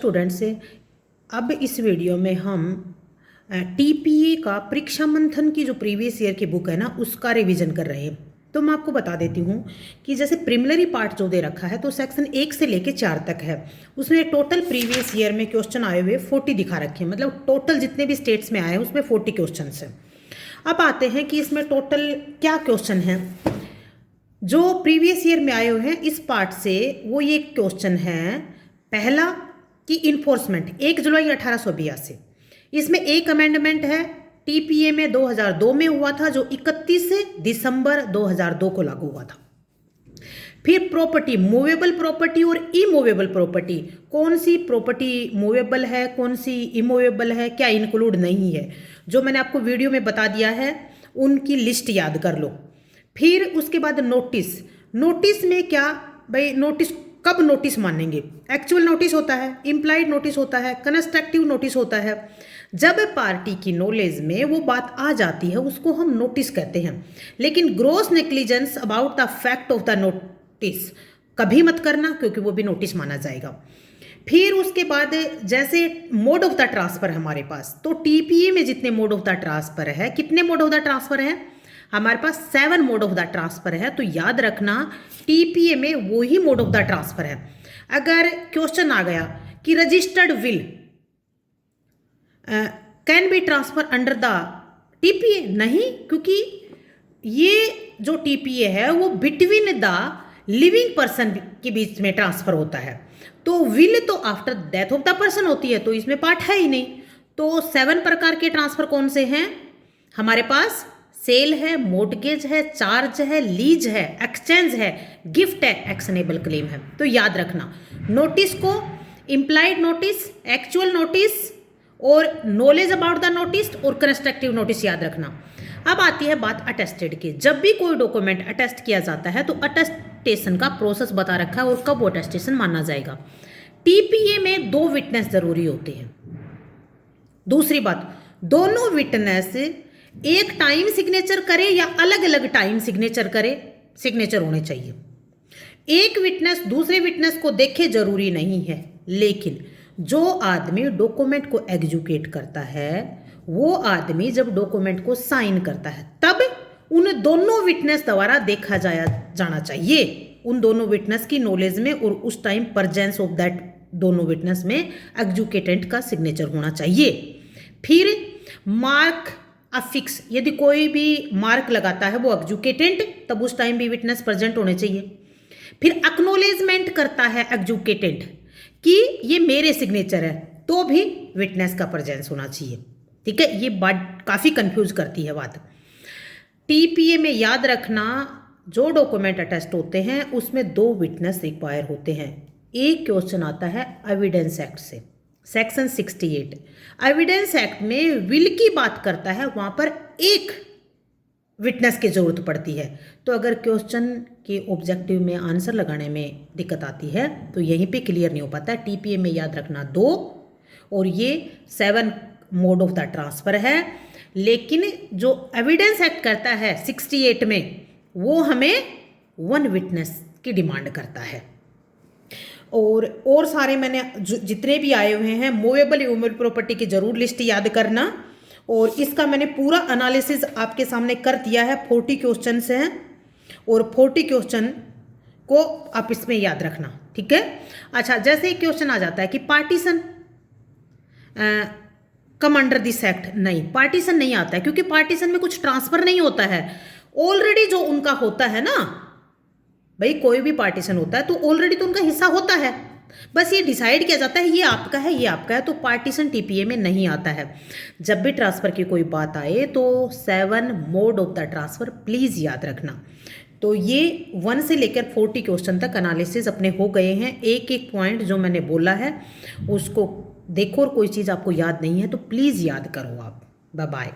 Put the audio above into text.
Students, अब इस video में हम टीपीए का परीक्षा मंथन की जो प्रीवियस ईयर की बुक है ना, उसका रिवीजन कर रहे हैं। तो मैं आपको बता देती हूँ कि जैसे प्रिलिमिनरी पार्ट जो दे रखा है तो सेक्शन 1 से लेके 4 तक है। उसमें टोटल प्रीवियस ईयर में क्वेश्चन आए हुए 40 दिखा रखे हैं, मतलब टोटल जितने भी स्टेट्स में आए हैं उसमें 40 क्वेश्चन हैं। अब आते हैं कि इसमें टोटल क्या क्वेश्चन है जो प्रीवियस ईयर में आए हुए हैं इस पार्ट से। वो ये क्वेश्चन है पहला कि इन्फोर्समेंट 1 जुलाई 1882, इसमें एक अमेंडमेंट है टीपीए में 2002 में हुआ था जो 31 दिसंबर 2002 को लागू हुआ था। फिर प्रॉपर्टी, मूवेबल प्रॉपर्टी और इमूवेबल प्रॉपर्टी, कौन सी प्रॉपर्टी मूवेबल है कौन सी इमूवेबल है, क्या इंक्लूड नहीं है, जो मैंने आपको वीडियो में बता दिया है उनकी लिस्ट याद कर लो। फिर उसके बाद नोटिस, नोटिस में क्या भाई, नोटिस कब नोटिस मानेंगे, एक्चुअल नोटिस होता है, इम्प्लाइड नोटिस होता है, कंस्ट्रक्टिव नोटिस होता है। जब पार्टी की नॉलेज में वो बात आ जाती है उसको हम नोटिस कहते हैं। लेकिन gross negligence about the fact of the notice कभी मत करना, क्योंकि वो भी नोटिस माना जाएगा। फिर उसके बाद जैसे मोड ऑफ द ट्रांसफर हमारे पास, तो टीपीए में जितने मोड ऑफ द ट्रांसफर है, कितने मोड ऑफ द ट्रांसफर है हमारे पास, 7 मोड ऑफ द ट्रांसफर है। तो याद रखना टीपीए में वो ही मोड ऑफ द ट्रांसफर है। अगर क्वेश्चन आ गया कि registered will can be transfer under the TPA, नहीं, क्योंकि ये जो टीपीए है वो बिटवीन द लिविंग पर्सन के बीच में ट्रांसफर होता है। तो विल तो after death of the person होती है, तो इसमें पार्ट है ही नहीं। तो 7 प्रकार के ट्रांसफर कौन से हैं हमारे पास, सेल है, मोर्टगेज है, चार्ज है, लीज है, एक्सचेंज है, गिफ्ट है, एक्शनेबल क्लेम है। तो याद रखना नोटिस को इम्प्लाइड नोटिस, एक्चुअल नोटिस और नॉलेज अबाउट द नोटिस और कंस्ट्रक्टिव नोटिस याद रखना। अब आती है बात अटेस्टेड की। जब भी कोई डॉक्यूमेंट अटेस्ट किया जाता है तो अटेस्टेशन का प्रोसेस बता रखा है और कब वो अटेस्टेशन माना जाएगा। टीपीए में 2 विटनेस जरूरी होते हैं। दूसरी बात, दोनों विटनेस एक टाइम सिग्नेचर करे या अलग अलग टाइम सिग्नेचर करे, सिग्नेचर होने चाहिए। एक विटनेस दूसरे विटनेस को देखे जरूरी नहीं है, लेकिन जो आदमी डॉक्यूमेंट को एग्जीक्यूट करता है वो आदमी जब डॉक्यूमेंट को साइन करता है तब उन दोनों विटनेस द्वारा देखा जाना चाहिए, उन दोनों विटनेस की नॉलेज में, और उस टाइम प्रेजेंस ऑफ दैट दोनों विटनेस में एग्जीक्यूटेंट का सिग्नेचर होना चाहिए। फिर मार्क अफिक्स, यदि कोई भी मार्क लगाता है वो एग्जीक्यूटेंट, तब उस टाइम भी विटनेस प्रेजेंट होने चाहिए। फिर एक्नॉलेजमेंट करता है एग्जीक्यूटेंट कि ये मेरे सिग्नेचर है, तो भी विटनेस का प्रेजेंस होना चाहिए। ठीक है, ये बात काफ़ी कंफ्यूज करती है बात। टीपीए में याद रखना जो डॉक्यूमेंट अटेस्ट होते हैं उसमें 2 विटनेस रिक्वायर होते हैं। एक क्वेश्चन आता है एविडेंस एक्ट से, सेक्शन 68। एविडेंस एक्ट में विल की बात करता है, वहां पर एक विटनेस की जरूरत पड़ती है। तो अगर क्वेश्चन के ऑब्जेक्टिव में आंसर लगाने में दिक्कत आती है तो यहीं पे क्लियर नहीं हो पाता। टीपीए में याद रखना 2, और ये 7 मोड ऑफ द ट्रांसफर है। लेकिन जो एविडेंस एक्ट करता है 68 में, वो हमें 1 विटनेस की डिमांड करता है। और सारे मैंने जितने भी आए हुए हैं मूवेबल इमूवेबल प्रॉपर्टी की जरूर लिस्ट याद करना, और इसका मैंने पूरा एनालिसिस आपके सामने कर दिया है। 40 क्वेश्चन हैं और 40 क्वेश्चन को आप इसमें याद रखना, ठीक है। अच्छा, जैसे एक क्वेश्चन आ जाता है कि partition come under this act, नहीं, पार्टीशन नहीं आता है, क्योंकि पार्टीशन में कुछ ट्रांसफर नहीं होता है। ऑलरेडी जो उनका होता है ना भाई, कोई भी पार्टीशन होता है तो ऑलरेडी तो उनका हिस्सा होता है, बस ये डिसाइड किया जाता है ये आपका है ये आपका है। तो पार्टीशन टीपीए में नहीं आता है। जब भी ट्रांसफर की कोई बात आए तो 7 mode of the transfer please याद रखना। तो ये 1 से लेकर 40 क्वेश्चन तक एनालिसिस अपने हो गए हैं। एक एक पॉइंट जो मैंने बोला है उसको देखो, और कोई चीज़ आपको याद नहीं है तो प्लीज़ याद करो आप। Bye bye.